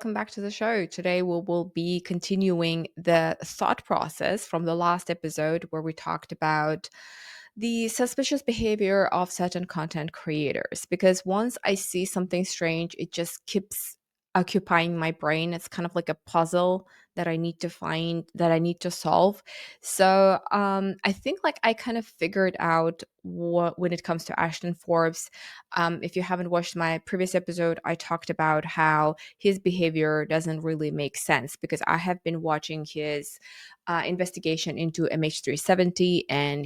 Welcome back to the show. Today we will be continuing the thought process from the last episode where we talked about the suspicious behavior of certain content creators. Because once I see something strange, it just keeps occupying my brain. It's kind of like a puzzle that I need to find, that I need to solve. So I think like I kind of figured out what when it comes to Ashton Forbes. If you haven't watched my previous episode, I talked about how his behavior doesn't really make sense because I have been watching his investigation into MH370, and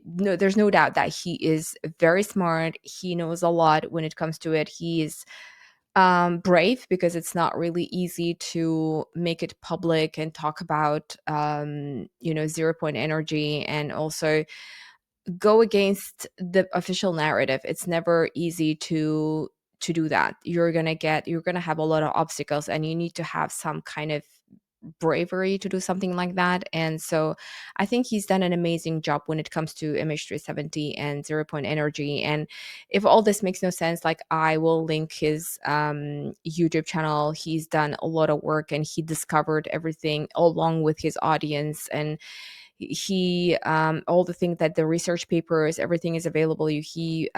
no, there's no doubt that he is very smart. He knows a lot when it comes to it. He is brave because it's not really easy to make it public and talk about, zero point energy, and also go against the official narrative. It's never easy to do that. You're gonna have a lot of obstacles, and you need to have some kind of bravery to do something like that. And so I think he's done an amazing job when it comes to MH370 and zero point energy. And if all this makes no sense, like, I will link his YouTube channel. He's done a lot of work, and he discovered everything along with his audience. And he all the things that the research papers, everything is available. He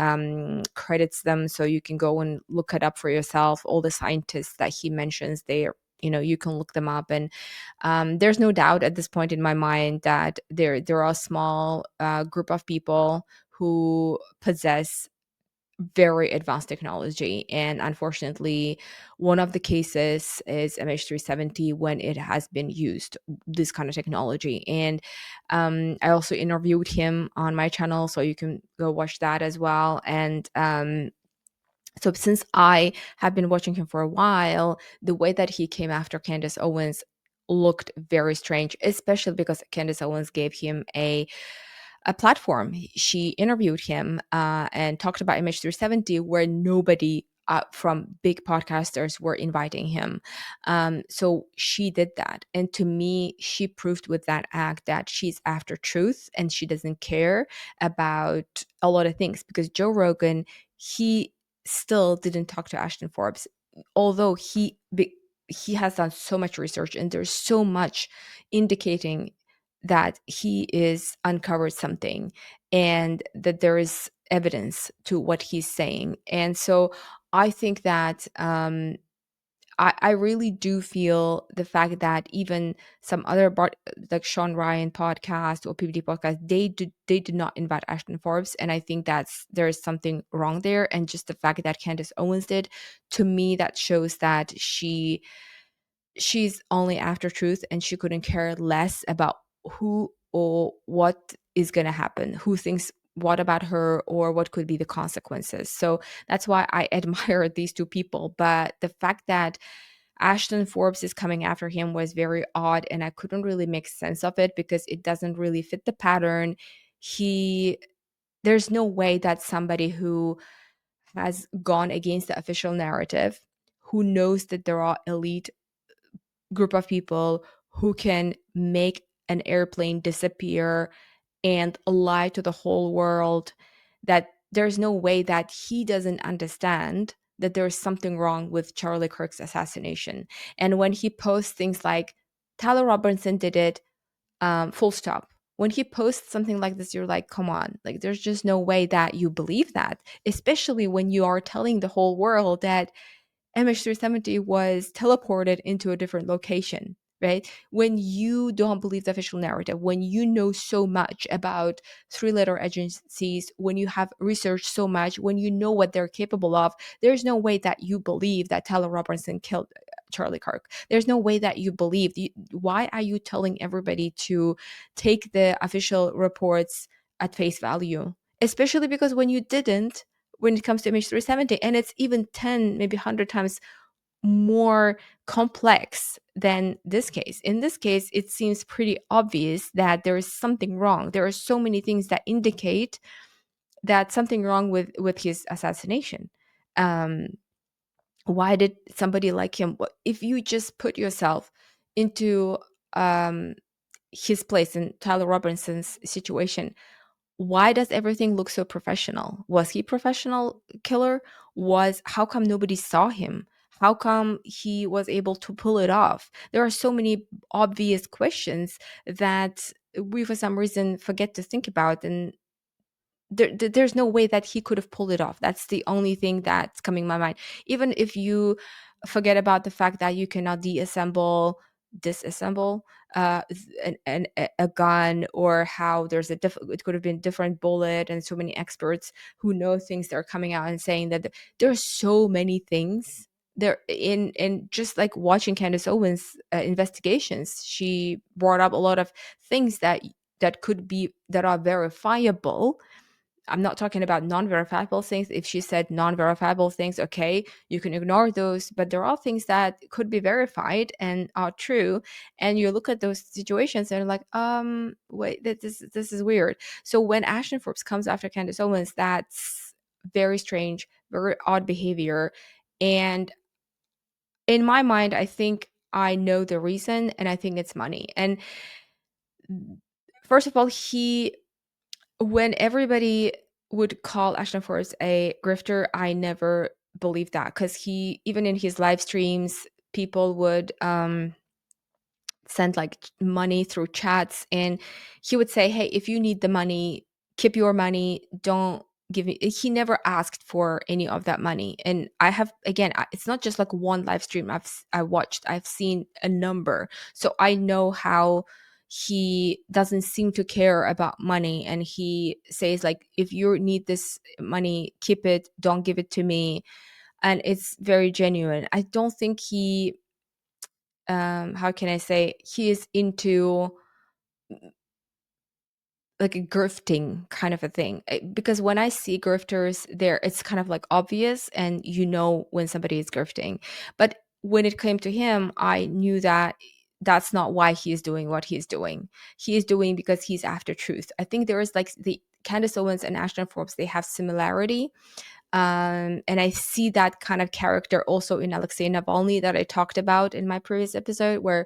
credits them, so you can go and look it up for yourself. All the scientists that he mentions, they are, you can look them up. And there's no doubt at this point in my mind that there are a small group of people who possess very advanced technology. And unfortunately, one of the cases is MH370 when it has been used, this kind of technology. And I also interviewed him on my channel, so you can go watch that as well. And so since I have been watching him for a while, the way that he came after Candice Owens looked very strange, especially because Candice Owens gave him a platform. She interviewed him and talked about MH370, where nobody from big podcasters were inviting him. So she did that. And to me, she proved with that act that she's after truth and she doesn't care about a lot of things. Because Joe Rogan, he still didn't talk to Ashton Forbes, although he has done so much research and there's so much indicating that he is uncovered something and that there is evidence to what he's saying. And so I think that I really do feel the fact that even some other like Sean Ryan podcast or PBD podcast, they did not invite Ashton Forbes, and I think there is something wrong there. And just the fact that Candice Owens did, to me, that shows that she's only after truth, and she couldn't care less about who or what is going to happen, who thinks what about her, or what could be the consequences. So that's why I admire these two people. But the fact that Ashton Forbes is coming after him was very odd, and I couldn't really make sense of it because it doesn't really fit the pattern. He There's no way that somebody who has gone against the official narrative, who knows that there are elite group of people who can make an airplane disappear and lie to the whole world, that there's no way that he doesn't understand that there's something wrong with Charlie Kirk's assassination. And when he posts things like Tyler Robinson did it, full stop. When he posts something like this, you're like, come on, like, there's just no way that you believe that, especially when you are telling the whole world that MH370 was teleported into a different location, right? When you don't believe the official narrative, when you know so much about three-letter agencies, when you have researched so much, when you know what they're capable of, there's no way that you believe that Tyler Robertson killed Charlie Kirk. There's no way that you believe. Why are you telling everybody to take the official reports at face value? Especially because when you didn't, when it comes to MH370, and it's even 10, maybe 100 times more complex than this case. In this case, it seems pretty obvious that there is something wrong. There are so many things that indicate that something wrong with his assassination. Um, why did somebody like him? If you just put yourself into um, his place in Tyler Robinson's situation, why does everything look so professional? Was he professional killer? How come nobody saw him? how come he was able to pull it off? There are so many obvious questions that we for some reason forget to think about, and there's no way that he could have pulled it off. That's the only thing that's coming to my mind. Even if you forget about the fact that you cannot disassemble a gun, or how there's it could have been different bullet, and so many experts who know things that are coming out and saying that there are so many things there in just like watching Candice Owens investigations. She brought up a lot of things that are verifiable. I'm not talking about non-verifiable things. If she said non-verifiable things, okay, you can ignore those. But there are things that could be verified and are true. And you look at those situations and like, wait, this is weird. So when Ashton Forbes comes after Candace Owens, that's very strange, very odd behavior. And in my mind, I think I know the reason, and I think it's money. And first of all, when everybody would call Ashton Forbes a grifter, I never believed that, because even in his live streams, people would send like money through chats, and he would say, hey, if you need the money, keep your money, don't give me. He never asked for any of that money. And I have, again, it's not just like one live stream I watched, I've seen a number, so I know how he doesn't seem to care about money. And he says like, if you need this money, keep it, don't give it to me. And it's very genuine. I don't think he how can I say, he is into like a grifting kind of a thing. Because when I see grifters there, it's kind of like obvious, and you know when somebody is grifting. But when it came to him, I knew that that's not why he is doing what he's doing. He is doing because he's after truth. I think there is like the Candace Owens and Ashton Forbes, they have similarity. And I see that kind of character also in Alexei Navalny that I talked about in my previous episode, where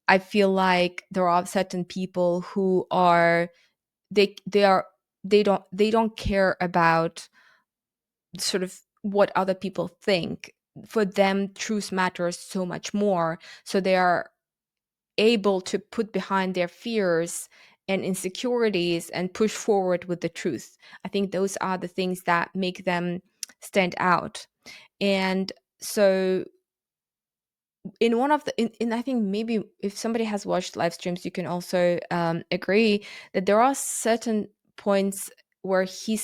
I feel like there are certain people who are they are they don't care about sort of what other people think. For them, truth matters so much more. So they are able to put behind their fears and insecurities and push forward with the truth. I think those are the things that make them stand out. And so in one of the in I think maybe if somebody has watched live streams, you can also agree that there are certain points where he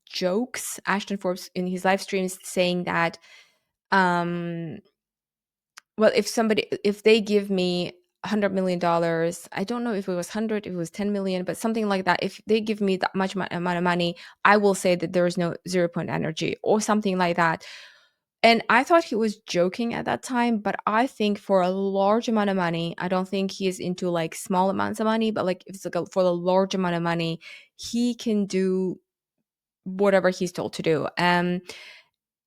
jokes, Ashton Forbes, in his live streams, saying that um well, if they give me $100 million, I don't know if it was 100, if it was 10 million, but something like that, if they give me that much amount of money, I will say that there is no 0 point energy or something like that. And I thought he was joking at that time, but I think for a large amount of money, I don't think he is into like small amounts of money, but like if it's like for a large amount of money, he can do whatever he's told to do.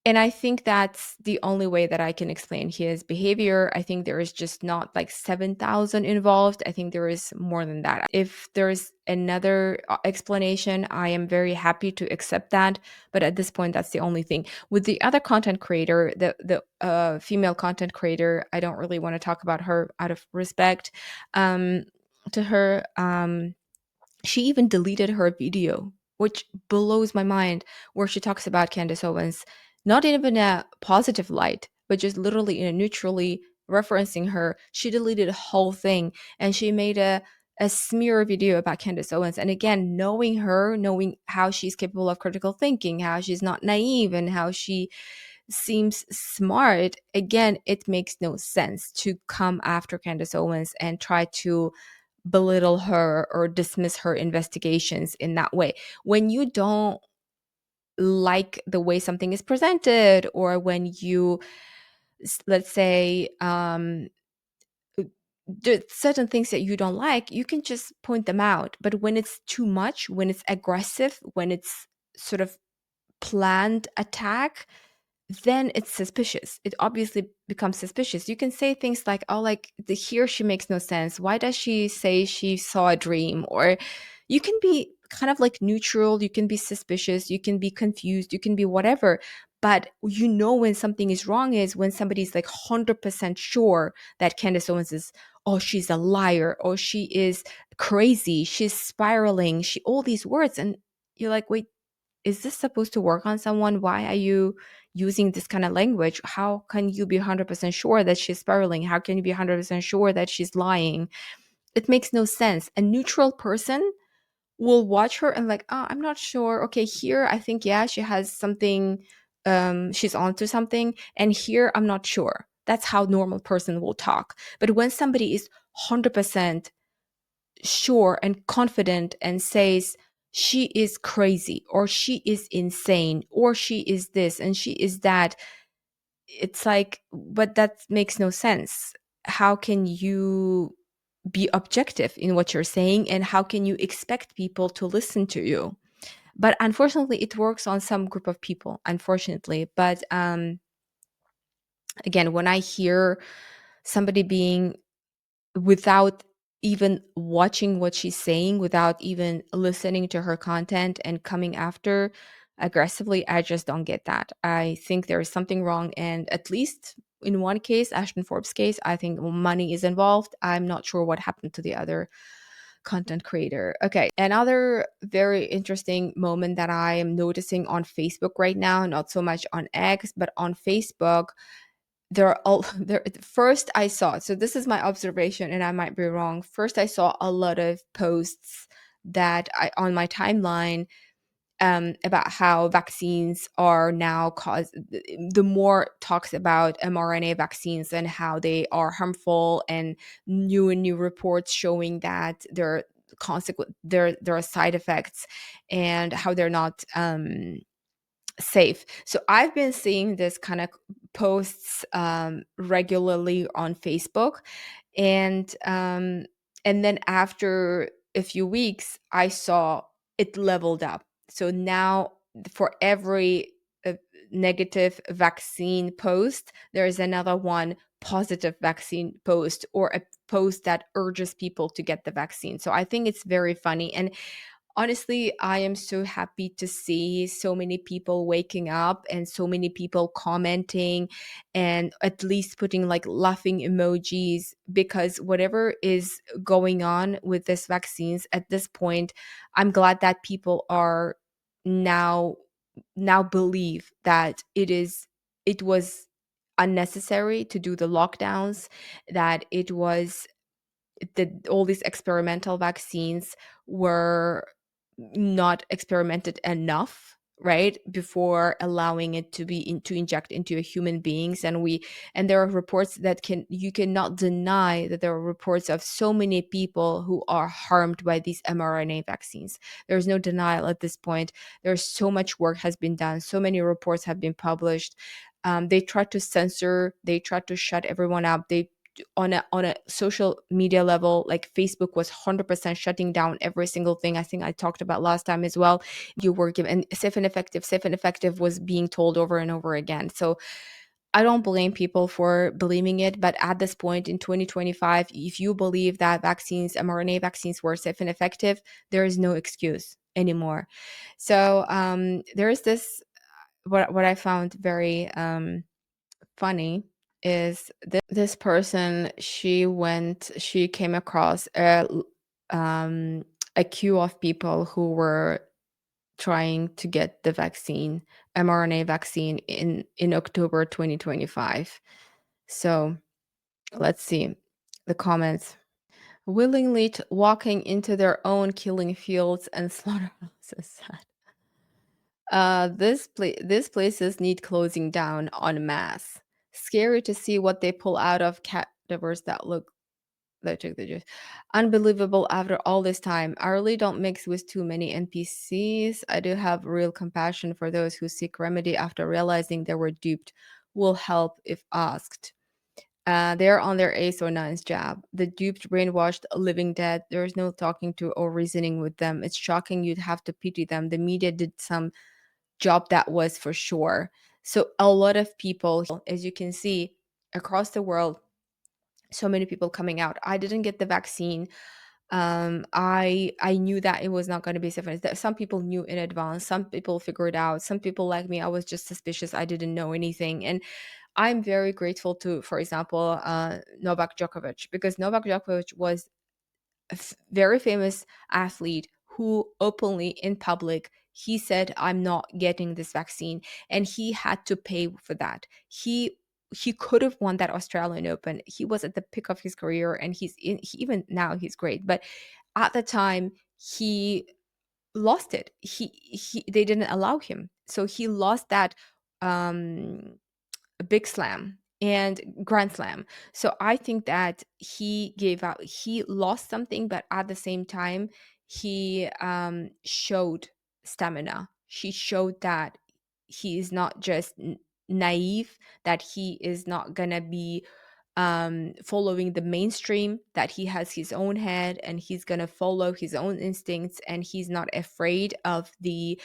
And I think that's the only way that I can explain his behavior. I think there is just not like 7,000 involved. I think there is more than that. If there's another explanation, I am very happy to accept that. But at this point, that's the only thing. With the other content creator, the female content creator, I don't really want to talk about her out of respect to her. She even deleted her video, which blows my mind, where she talks about Candace Owens, not even a positive light, but just literally in a neutrally referencing her. She deleted the whole thing, and she made a smear video about Candace Owens. And again, knowing her, knowing how she's capable of critical thinking, how she's not naive, and how she seems smart, again, it makes no sense to come after Candace Owens and try to belittle her or dismiss her investigations in that way. When you don't like the way something is presented, or when you, let's say, certain things that you don't like, you can just point them out. But when it's too much, when it's aggressive, when it's sort of planned attack, then it's suspicious. It obviously becomes suspicious. You can say things like, oh, like here she makes no sense. Why does she say she saw a dream? Or you can be kind of like neutral. You can be suspicious. You can be confused. You can be whatever. But you know when something is wrong is when somebody's like 100% sure that Candice Owens is, oh, she's a liar, or she is crazy, she's spiraling, she all these words. And you're like, wait, is this supposed to work on someone? Why are you using this kind of language? How can you be 100% sure that she's spiraling? How can you be 100% sure that she's lying? It makes no sense. A neutral person will watch her and like, oh, I'm not sure. Okay, here I think, yeah, she has something, she's onto something. And here I'm not sure. That's how normal person will talk. But when somebody is 100% sure and confident and says she is crazy, or she is insane, or she is this and she is that, it's like, but that makes no sense. How can you be objective in what you're saying, and how can you expect people to listen to you? But unfortunately it works on some group of people, unfortunately. But again, when I hear somebody being, without even watching what she's saying, without even listening to her content and coming after aggressively, I just don't get that. I think there is something wrong. And at least in one case, Ashton Forbes case, I think money is involved. I'm not sure what happened to the other content creator. Okay. Another very interesting moment that I am noticing on Facebook right now, not so much on X, but on Facebook, there are all there. First I saw, so this is my observation and I might be wrong, first I saw a lot of posts that I on my timeline, about how vaccines are now cause, the more talks about mRNA vaccines and how they are harmful, and new reports showing that there are side effects, and how they're not safe. So I've been seeing this kind of posts regularly on Facebook, and then after a few weeks, I saw it leveled up. So now for every uh, negative vaccine post, there is another one positive vaccine post, or a post that urges people to get the vaccine. So I think it's very funny. And honestly, I am so happy to see so many people waking up and so many people commenting and at least putting like laughing emojis, because whatever is going on with this vaccines at this point, I'm glad that people are now believe that it was unnecessary to do the lockdowns, that it was that all these experimental vaccines were not experimented enough, right, before allowing it to be to inject into human beings. And there are reports that you cannot deny that there are reports of so many people who are harmed by these mRNA vaccines. There's no denial at this point. There's so much work has been done, so many reports have been published. They tried to censor, they tried to shut everyone up. They on a social media level, like Facebook was 100% shutting down every single thing. I think I talked about last time as well. You were given safe and effective was being told over and over again. So I don't blame people for believing it, but at this point in 2025, if you believe that vaccines, mRNA vaccines, were safe and effective, there is no excuse anymore. So there is this, what I found very funny is this person, she came across a queue of people who were trying to get the vaccine, mRNA vaccine, in October 2025. So let's see the comments. Willingly walking into their own killing fields and slaughterhouses. These places need closing down en masse. Scary to see what they pull out of cadavers that took the juice. Unbelievable after all this time. I really don't mix with too many NPCs. I do have real compassion for those who seek remedy after realizing they were duped. Will help if asked. They're on their ace or nines jab. The duped, brainwashed, living dead. There's no talking to or reasoning with them. It's shocking. You'd have to pity them. The media did some job, that was for sure. So a lot of people, as you can see across the world, so many people coming out. I didn't get the vaccine. I knew that it was not going to be safe. That some people knew in advance, some people figured out, some people like me, I was just suspicious, I didn't know anything. And I'm very grateful to, for example, Novak Djokovic, because Novak Djokovic was very famous athlete who openly in public he said, I'm not getting this vaccine, and he had to pay for that. He could have won that Australian Open. He was at the peak of his career, and even now he's great, but at the time he lost it. He They didn't allow him, so he lost that um big slam and grand slam. So I think that he gave out, he lost something, but at the same time he showed stamina. He showed that he is not just naive, that he is not gonna be following the mainstream, that he has his own head and he's gonna follow his own instincts, and he's not afraid of the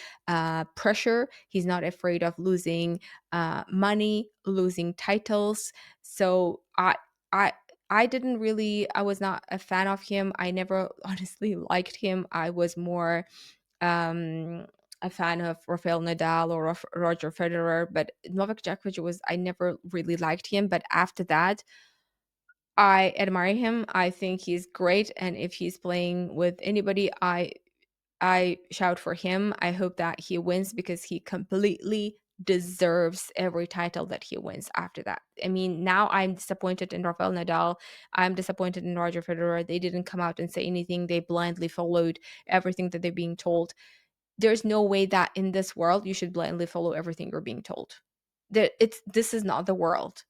pressure, he's not afraid of losing money, losing titles. So I I didn't really, I was not a fan of him. I never honestly liked him. I was more um a fan of Rafael Nadal or of Roger Federer, but Novak Djokovic was, I never really liked him. But after that, I admire him. I think he's great, and if he's playing with anybody, I shout for him. I hope that he wins because he completely deserves every title that he wins after that. I mean, now I'm disappointed in Rafael Nadal. I'm disappointed in Roger Federer. They didn't come out and say anything. They blindly followed everything that they're being told. There's no way that in this world you should blindly follow everything you're being told. This is not the world.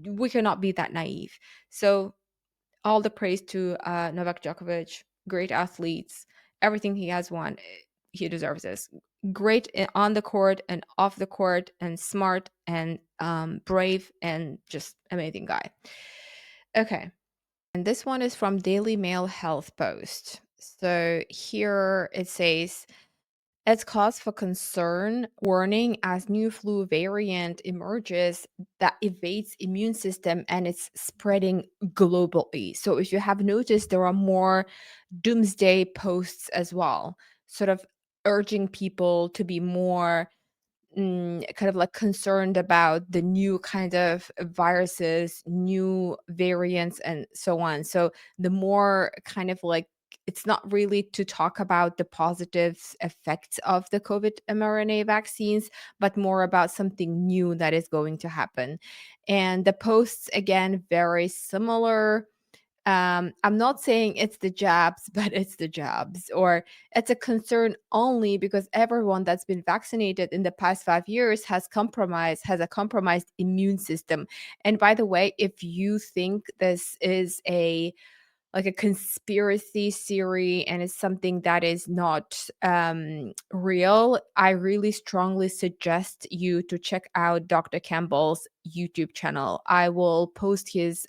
We cannot be that naive. So all the praise to Novak Djokovic, great athletes, everything he has won, he deserves this. Great on the court and off the court, and smart and brave and just amazing guy. Okay, and this one is from Daily Mail Health Post. So here it says, it's cause for concern, warning as new flu variant emerges that evades immune system and it's spreading globally. So if you have noticed, there are more doomsday posts as well, sort of urging people to be more kind of like concerned about the new kind of viruses, new variants, and so on. So the more kind of like, it's not really to talk about the positive effects of the COVID mRNA vaccines, but more about something new that is going to happen. And the posts, again, very similar. I'm not saying it's the jabs, but it's the jabs, or it's a concern only because everyone that's been vaccinated in the past 5 years has a compromised immune system. And by the way, if you think this is a like a conspiracy theory and it's something that is not real, I really strongly suggest you to check out Dr. Campbell's YouTube channel. I will post his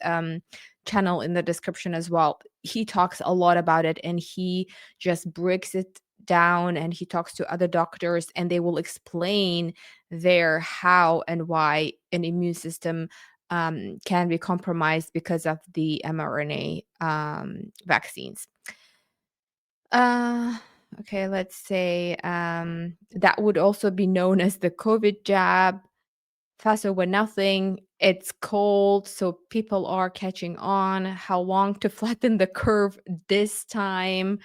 channel in the description as well. He talks a lot about it, and he just breaks it down, and he talks to other doctors, and they will explain their how and why an immune system can be compromised because of the mRNA vaccines. Uh, okay, let's say that would also be known as the COVID jab. Fast over nothing. It's cold, so people are catching on. How long to flatten the curve this time?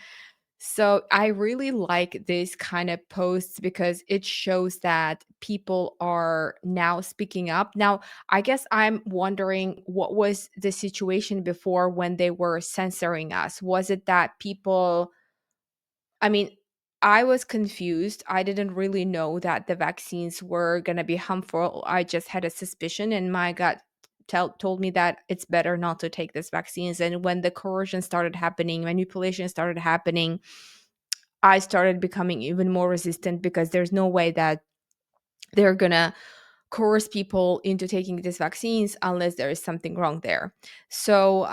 So I really like this kind of posts because it shows that people are now speaking up. Now, I guess I'm wondering, what was the situation before when they were censoring us? Was it that people, I mean, I was confused. I didn't really know that the vaccines were going to be harmful. I just had a suspicion, and my gut told me that it's better not to take these vaccines. And when the coercion started happening, manipulation started happening, I started becoming even more resistant because there's no way that they're going to coerce people into taking these vaccines unless there is something wrong there. So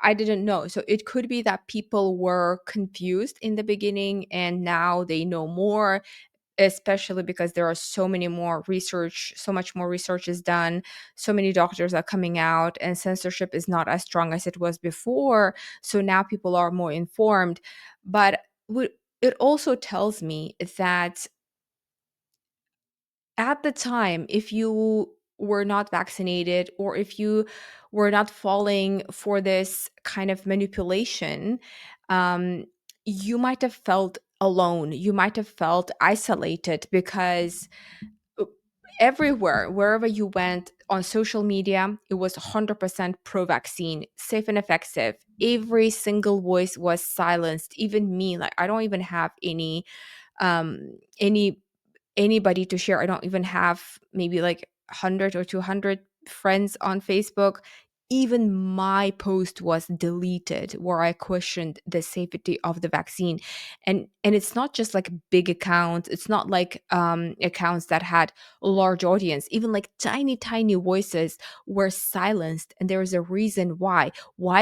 I didn't know. So it could be that people were confused in the beginning and now they know more. especially because there are so much more research is done, so many doctors are coming out, and censorship is not as strong as it was before. So now people are more informed. But it also tells me that at the time, if you were not vaccinated, or if you were not falling for this kind of manipulation, um, you might have felt alone. You might have felt isolated, because uh, everywhere, wherever you went on social media, it was 100% pro vaccine, safe and effective. Every single voice was silenced. Even me, like, I don't even have any anybody to share. I don't even have maybe like 100 or 200 friends on Facebook. Even my post was deleted where I questioned the safety of the vaccine. And it's not just like big accounts. It's not like accounts that had a large audience. Even like tiny voices were silenced, and there is a reason why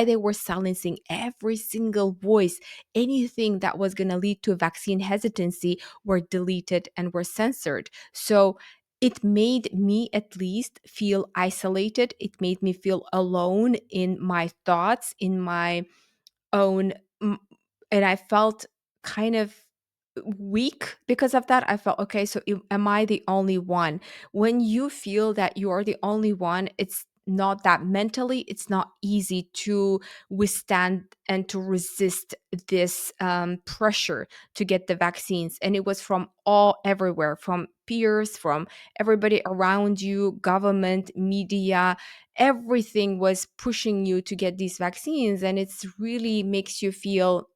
they were silencing every single voice. Anything that was going to lead to vaccine hesitancy were deleted and were censored. So it made me at least feel isolated. It made me feel alone in my thoughts, in my own, m- and I felt kind of weak because of that. I felt, okay, so am I the only one? When you feel that you are the only one, it's not that mentally, it's not easy to withstand and to resist this pressure to get the vaccines. And it was from all everywhere, from peers, from everybody around you, government, media, everything was pushing you to get these vaccines, and it's really makes you feel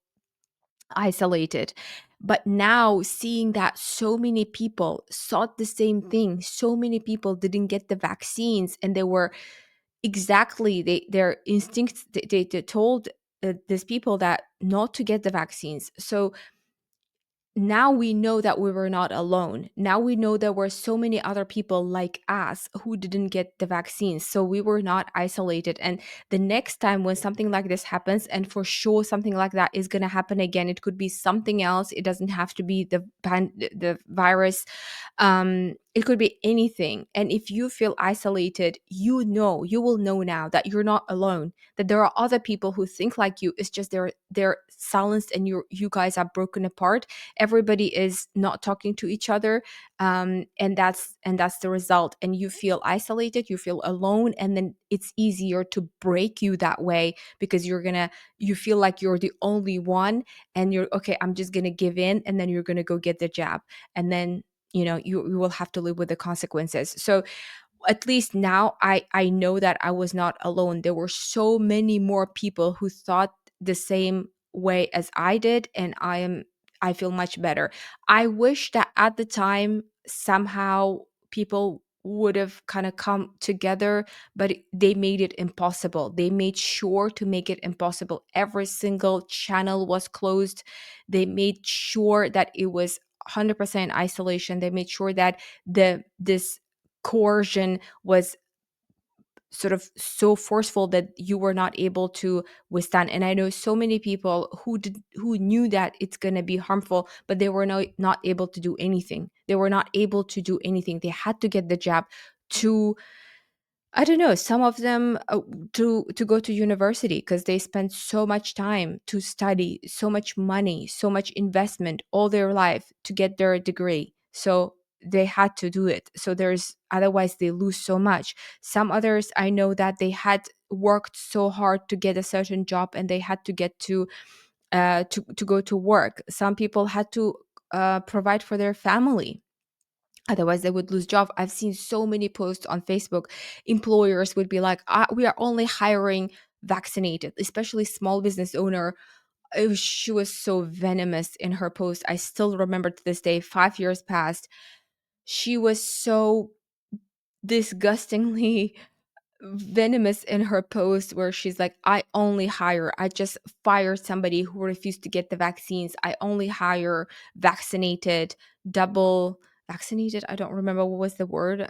isolated. But now seeing that so many people sought the same thing, so many people didn't get the vaccines, and they were exactly their instincts, they told these people that not to get the vaccines. So now we know that we were not alone. Now we know there were so many other people like us who didn't get the vaccines. So we were not isolated. And the next time when something like this happens, and for sure something like that is going to happen again, it could be something else. It doesn't have to be the virus. It could be anything. And if you feel isolated, you will know now that you're not alone, that there are other people who think like you. It's just they're silenced, and you guys are broken apart. Everybody is not talking to each other, and that's the result. And you feel isolated, you feel alone, and then it's easier to break you that way, because you feel like you're the only one, and you're, okay, I'm just gonna give in, and then you're gonna go get the jab, and then you will have to live with the consequences. So at least now I know that I was not alone. There were so many more people who thought the same way as I did, and I feel much better. I wish that at the time somehow people would have kind of come together, but they made it impossible. They made sure to make it impossible. Every single channel was closed. They made sure that it was 100% isolation. They made sure that this coercion was sort of so forceful that you were not able to withstand. And I know so many people who knew that it's going to be harmful, but they were not able to do anything. They were not able to do anything. They had to get the jab to, I don't know, some of them to go to university, because they spent so much time to study, so much money, so much investment all their life to get their degree. So they had to do it. So there's, otherwise they lose so much. Some others, I know that they had worked so hard to get a certain job, and they had to get to go to work. Some people had to provide for their family, otherwise they would lose job. I've seen so many posts on Facebook. Employers would be like, we are only hiring vaccinated, especially small business owner. She was so venomous in her post. I still remember to this day, 5 years passed. She was so disgustingly venomous in her post, where she's like, I just fired somebody who refused to get the vaccines. I only hire vaccinated, double vaccinated, I don't remember what was the word,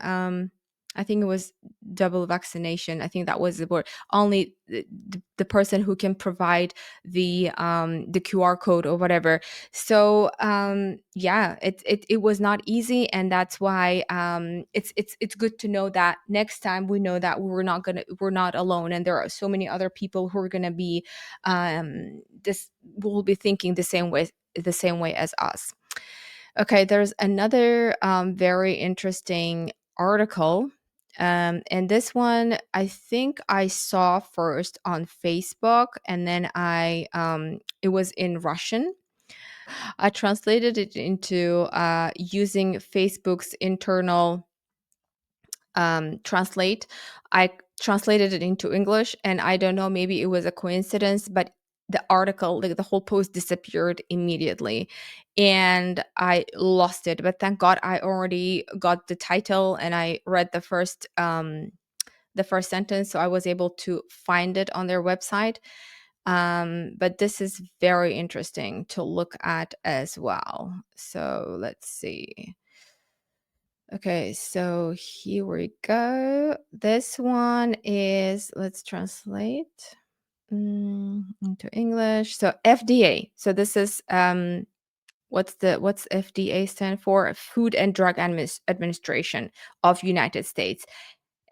I think it was double vaccination. I think that was the word. Only the person who can provide the QR code or whatever. So yeah, it was not easy, and that's why it's good to know that next time we know that we're not alone, and there are so many other people who are gonna be this will be thinking the same way as us. Okay, there's another very interesting article. And this one, I think I saw first on Facebook, and then it was in Russian. I translated it into using Facebook's internal translate. I translated it into English, and I don't know, maybe it was a coincidence, but the article, like the whole post, disappeared immediately, and I lost it. But thank God I already got the title, and I read the first sentence, so I was able to find it on their website. But this is very interesting to look at as well. So let's see. Okay, so here we go. This one is, let's translate into English. So FDA. So this is what's FDA stand for? Food and Drug Administration of United States.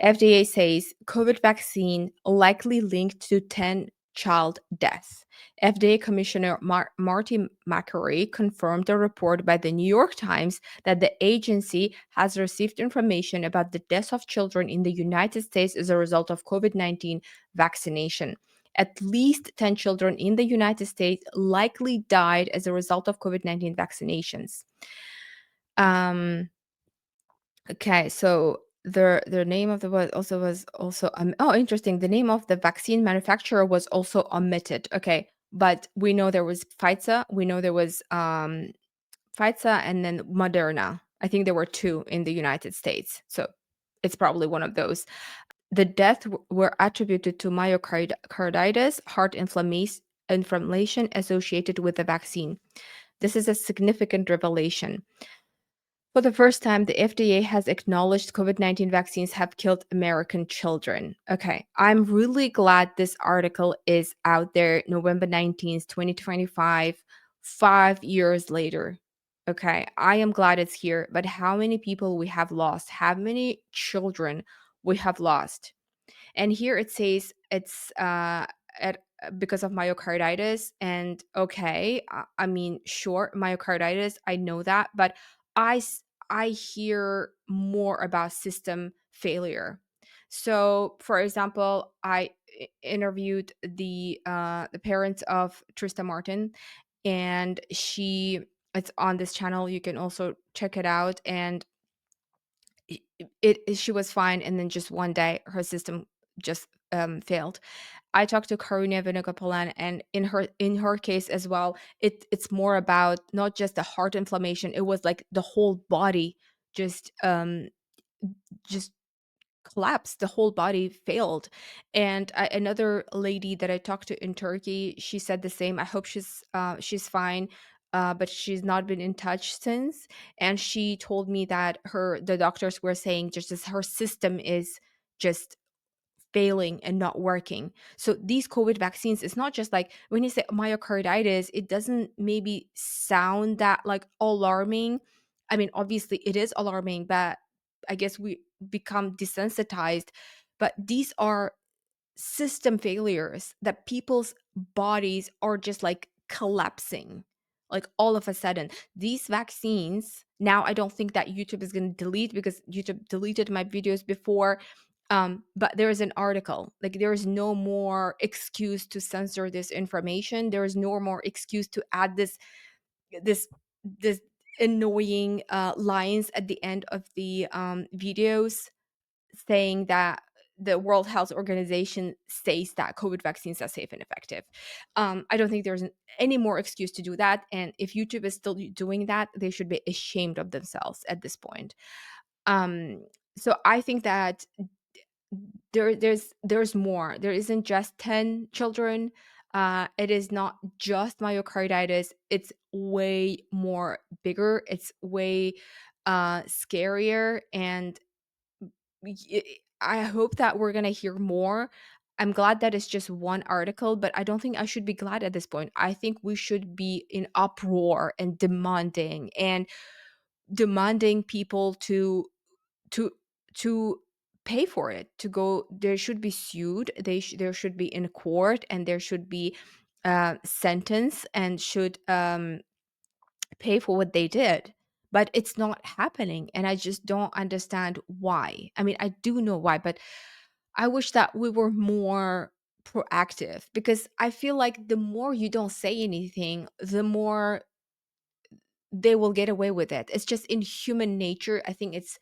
FDA says COVID vaccine likely linked to 10 child deaths. FDA Commissioner Marty McCurry confirmed a report by the New York Times that the agency has received information about the deaths of children in the United States as a result of COVID-19 vaccination. At least 10 children in the United States likely died as a result of COVID-19 vaccinations. Okay, so the name of the was also oh, interesting. The name of the vaccine manufacturer was also omitted. Okay, but we know there was Pfizer. We know there was Pfizer and then Moderna. I think there were two in the United States, so it's probably one of those. The deaths were attributed to myocarditis, heart inflammation associated with the vaccine. This is a significant revelation. For the first time, the FDA has acknowledged COVID-19 vaccines have killed American children. Okay, I'm really glad this article is out there November 19th, 2025, 5 years later. Okay, I am glad it's here, but how many people we have lost? How many children we have lost? And here it says it's at because of myocarditis. And okay, I mean, sure, myocarditis, I know that, but I hear more about system failure. So for example, interviewed the parents of Trista Martin, and it's on this channel, you can also check it out. And she was fine, and then just one day her system just failed. I talked to Karuna Venugopalan, and in her case as well, it's more about not just the heart inflammation. It was like the whole body just just collapsed. The whole body failed. And another lady that I talked to in Turkey, she said the same. I hope she's fine. But she's not been in touch since. And she told me that the doctors were saying just as her system is just failing and not working. So these COVID vaccines, it's not just like when you say myocarditis, it doesn't maybe sound that like alarming. I mean, obviously it is alarming, but I guess we become desensitized. But these are system failures that people's bodies are just like collapsing, like all of a sudden. These vaccines, now I don't think that YouTube is going to delete, because YouTube deleted my videos before. But there is an article, like there is no more excuse to censor this information. There is no more excuse to add this this annoying lines at the end of the videos, saying that the World Health Organization says that COVID vaccines are safe and effective. I don't think there's any more excuse to do that. And if YouTube is still doing that, they should be ashamed of themselves at this point. So I think that there's more. There isn't just 10 children. It is not just myocarditis. It's way more bigger. It's way scarier. And I hope that we're gonna hear more. I'm glad that it's just one article, but I don't think I should be glad at this point. I think we should be in uproar and demanding people to to pay for it, to go. There should be sued. There should be in court, and there should be sentence, and should pay for what they did. But it's not happening, and I just don't understand why. I mean, I do know why, but I wish that we were more proactive, because I feel like the more you don't say anything, the more they will get away with it. It's just in human nature. I think it's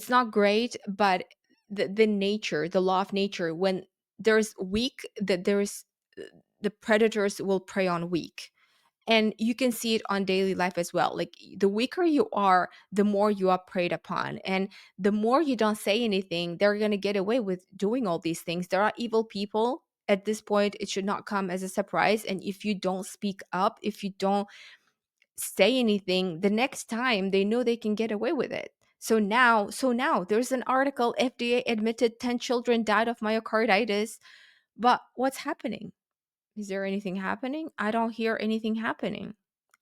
not great, but the nature, the law of nature, when there's weak, that there's the predators will prey on weak. And you can see it on daily life as well. Like, the weaker you are, the more you are preyed upon. And the more you don't say anything, they're going to get away with doing all these things. There are evil people. At this point, it should not come as a surprise. And if you don't speak up, if you don't say anything, the next time they know they can get away with it. So now there's an article: FDA admitted 10 children died of myocarditis. But what's happening? Is there anything happening? I don't hear anything happening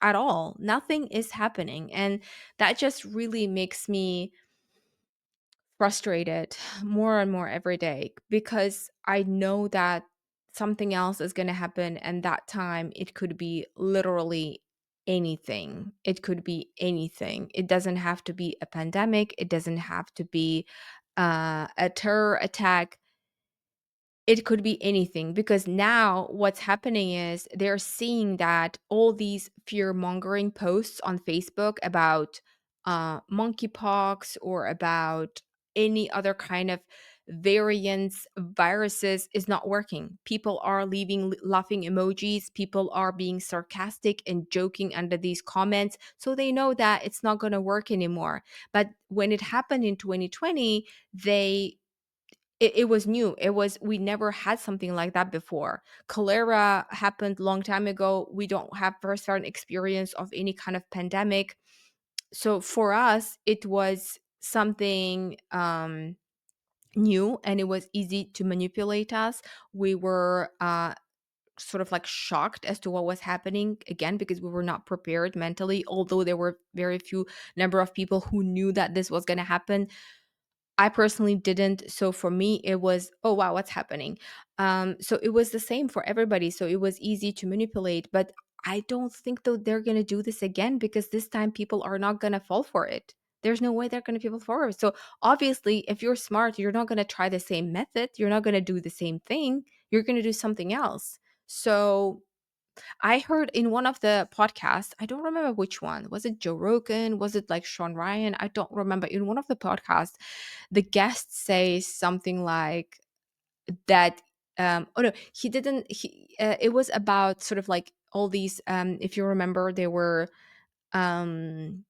at all. Nothing is happening. And that just really makes me frustrated more and more every day, because I know that something else is going to happen. And that time, it could be literally anything. It could be anything. It doesn't have to be a pandemic, it doesn't have to be a terror attack. It could be anything, because now what's happening is they're seeing that all these fear mongering posts on Facebook about monkeypox, or about any other kind of variants, viruses, is not working. People are leaving laughing emojis, people are being sarcastic and joking under these comments. So they know that it's not going to work anymore. But when it happened in 2020, it was new. It was, we never had something like that before. Cholera happened long time ago. We don't have first-hand experience of any kind of pandemic. So for us, it was something new, and it was easy to manipulate us. We were sort of like shocked as to what was happening, again, because we were not prepared mentally, although there were very few number of people who knew that this was going to happen. I personally didn't. So for me, it was, oh wow, what's happening? So it was the same for everybody. So it was easy to manipulate. But I don't think though they're gonna do this again, because this time people are not gonna fall for it. There's no way they're gonna people fall for it. So obviously, if you're smart, you're not gonna try the same method. You're not gonna do the same thing. You're gonna do something else. So I heard in one of the podcasts, I don't remember which one. Was it Joe Rogan? Was it like Sean Ryan? I don't remember. In one of the podcasts, the guest says something like that. Oh no, he didn't. It was about sort of like all these. If you remember, there were kind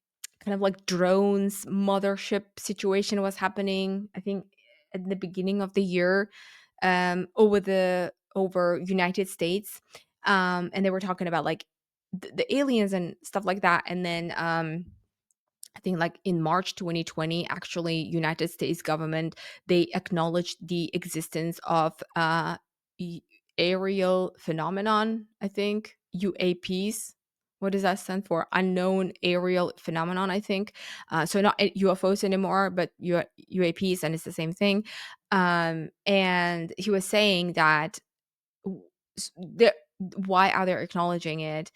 of like drones mothership situation was happening, I think, at the beginning of the year, over United States. And they were talking about like the aliens and stuff like that. And then I think like in March 2020, actually, United States government, they acknowledged the existence of y- aerial phenomenon. I think UAPs. What does that stand for? Unknown aerial phenomenon. I think so. Not UFOs anymore, but UAPs, and it's the same thing. And he was saying that w- there, why are they acknowledging it?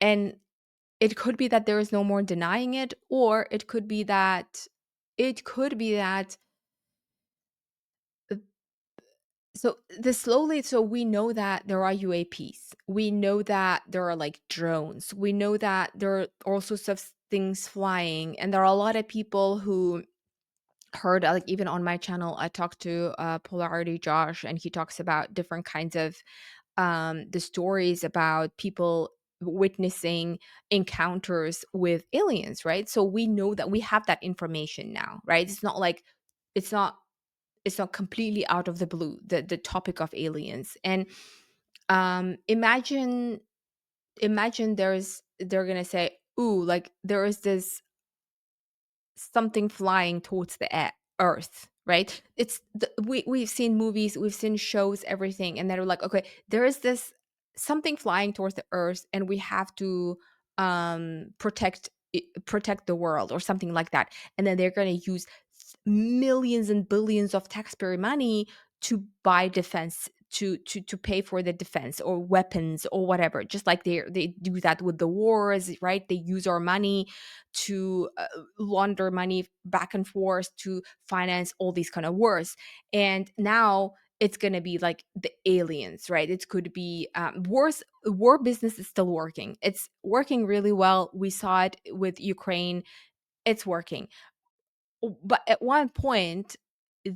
And it could be that there is no more denying it, or it could be that uh, so the slowly, so we know that there are UAPs. We know that there are like drones. We know that there are all sorts of things flying, and there are a lot of people who heard, like, even on my channel, I talked to Polarity Josh, and he talks about different kinds of the stories about people witnessing encounters with aliens, right? So we know that we have that information now, right? It's not like it's not it's not completely out of the blue, the topic of aliens. And imagine they're gonna say, ooh, like there is this something flying towards the air. Earth, right? We've seen movies, we've seen shows, everything, and they're like, okay, there is this something flying towards the Earth, and we have to protect the world or something like that. And then they're going to use millions and billions of taxpayer money to buy defense, to pay for the defense or weapons or whatever, just like they do that with the wars, right? They use our money to launder money back and forth to finance all these kind of wars. And now it's going to be like the aliens, right? It could be war business is still working. It's working really well. We saw it with Ukraine. It's working. But at one point,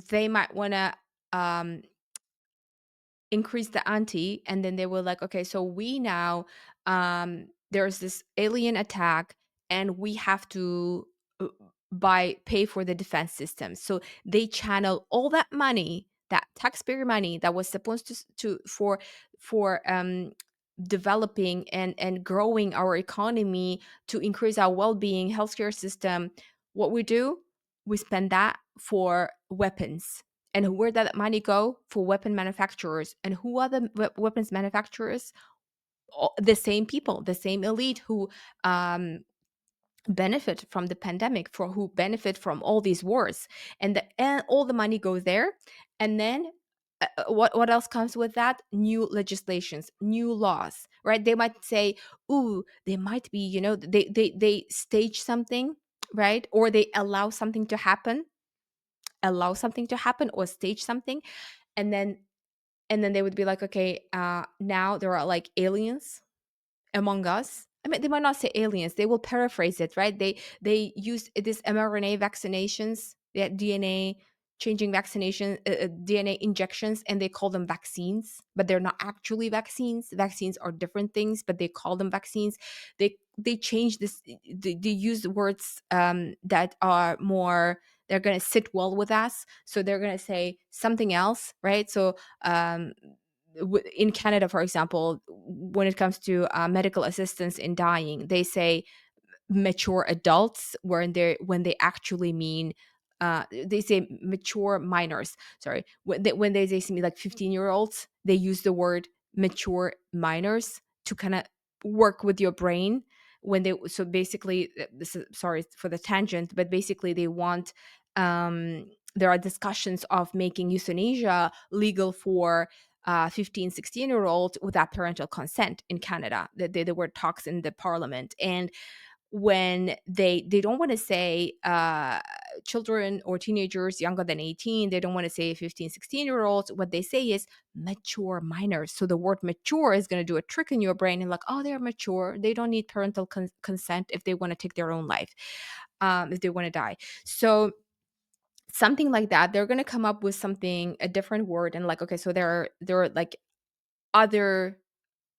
they might want to um, increase the ante, and then they were like, okay, so we now there's this alien attack, and we have to uh, buy pay for the defense system. So they channel all that money, that taxpayer money that was supposed to for developing and growing our economy, to increase our well-being, healthcare system. What we do, we spend that for weapons. And where did that money go? For weapon manufacturers. And who are the weapons manufacturers? The same people, the same elite who um, benefit from the pandemic, for who benefit from all these wars. And all the money goes there. And then what else comes with that? New legislations, new laws, right? They might say, ooh, they might be, they stage something, right? Or they allow something to happen or stage something. And then and then they would be like, okay, now there are like aliens among us. I mean, they might not say aliens, they will paraphrase it, right? They use this mRNA vaccinations, yeah, DNA changing vaccination, DNA injections, and they call them vaccines, but they're not actually vaccines. Vaccines are different things, but they call them vaccines. They change this, they use words that are more, they're going to sit well with us, so they're going to say something else, right? So um in Canada, for example, when it comes to medical assistance in dying, they say mature adults, when they actually mean they say mature minors. Sorry, when they say like 15-year-olds, they use the word mature minors to kind of work with your brain. So basically, this is, sorry for the tangent, but basically they want, there are discussions of making euthanasia legal for 15, 16-year-olds without parental consent in Canada. There were talks in the parliament. And when they don't want to say children or teenagers younger than 18, they don't want to say 15, 16-year-olds. What they say is mature minors. So the word mature is going to do a trick in your brain, and like, oh, they're mature, they don't need parental consent if they want to take their own life, if they want to die. So something like that, they're going to come up with something, a different word, and like, okay, so there are like other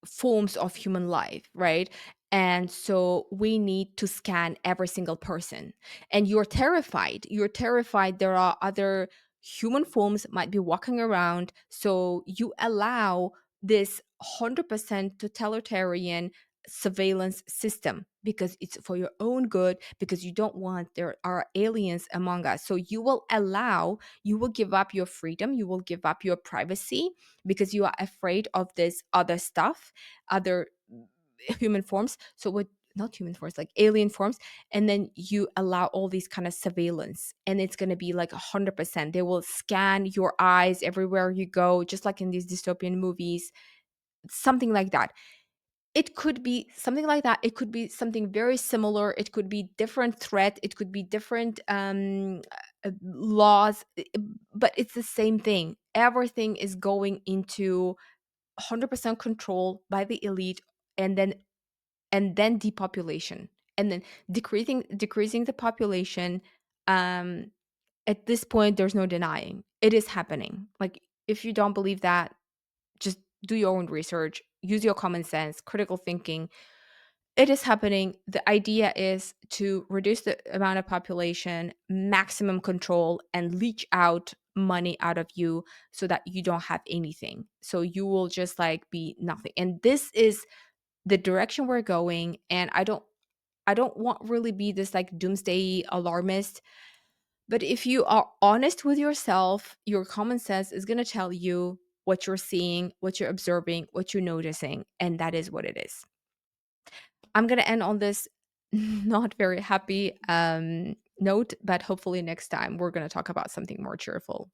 forms of human life, right? And so we need to scan every single person. And you're terrified. You're terrified there are other human forms might be walking around. So you allow this 100% totalitarian surveillance system because it's for your own good, because you don't want there are aliens among us. So you will give up your freedom, you will give up your privacy, because you are afraid of this other stuff, other human forms. So what, not human forms, like alien forms. And then you allow all these kind of surveillance, and it's going to be like 100%. They will scan your eyes everywhere you go, just like in these dystopian movies, something like that. It could be something like that. It could be something very similar. It could be different threat. It could be different laws, but it's the same thing. Everything is going into 100% control by the elite, and then depopulation, and then decreasing the population. um at this point, there's no denying it is happening. Like, if you don't believe that, just do your own research, use your common sense, critical thinking. It is happening. The idea is to reduce the amount of population, maximum control, and leach out money out of you so that you don't have anything. So you will just like be nothing. And this is the direction we're going. And I don't want really be this like doomsday alarmist, But if you are honest with yourself, your common sense is going to tell you what you're seeing, what you're observing, what you're noticing, and that is what it is. I'm going to end on this not very happy note, but hopefully next time we're going to talk about something more cheerful.